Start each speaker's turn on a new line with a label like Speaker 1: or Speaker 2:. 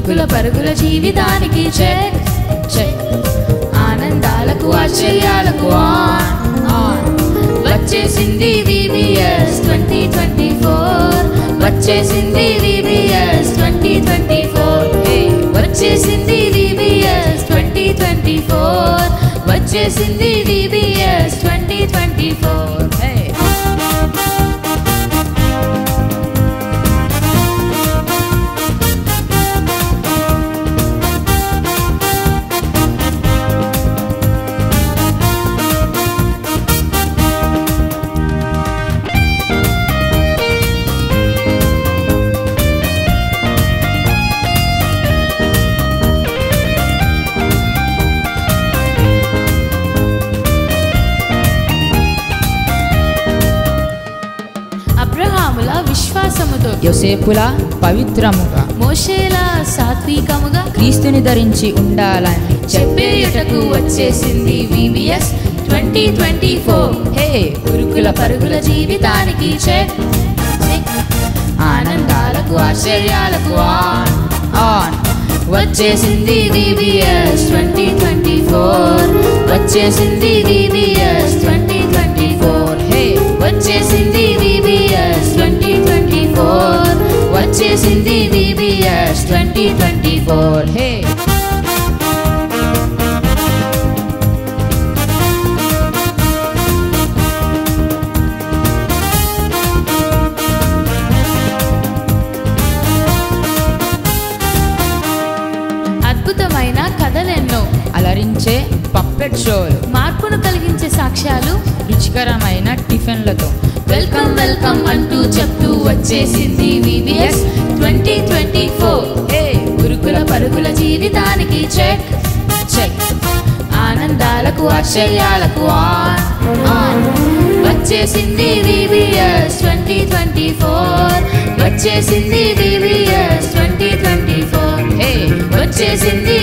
Speaker 1: ఉరుకుల పరుగుల జీవితానికి check check ఆనందాలకు ఆశ్చర్యాలకు on వచ్చేసింది VBS 2024 వచ్చేసింది VBS 2024 వచ్చేసింది VBS 2024 వచ్చేసింది VBS 2024 అబ్రహాముల విశ్వాసముతో
Speaker 2: యోసేపుల పవిత్రముగా
Speaker 1: మోషేలా సాత్వికముగా
Speaker 2: క్రీస్తుని ధరించి ఉండాలని
Speaker 1: చెప్పేయుటకు వచ్చేసింది VBS 2024 ఉరుకుల పరుగుల జీవితానికి చెక్ చెక్ ఆనందాలకు ఆశ్చర్యాలకు ఆన్ వచ్చేసింది VBS 2024 వచ్చేసింది VBS 2024 వచ్చేసింది VBS 2024 వచ్చేసింది VBS 2024 అద్భుతమైన కథలెన్నో
Speaker 2: అలరించే పప్పెట్ షోలు
Speaker 1: మార్పును కలిగించే సాక్ష్యాలు
Speaker 2: రుచికరమైన టిఫిన్లతో
Speaker 1: వెల్కమ్ వెల్కమ్ అంటూ చెప్తూ వచ్చేసింది VBS 2024 ఉరుకుల పరుగుల జీవితానికి చెక్ చెక్ ఆనందాలకు ఆశ్చర్యాలకు ఆన్ వచ్చేసింది VBS 2024 వచ్చేసింది VBS 2024 వచ్చేసింది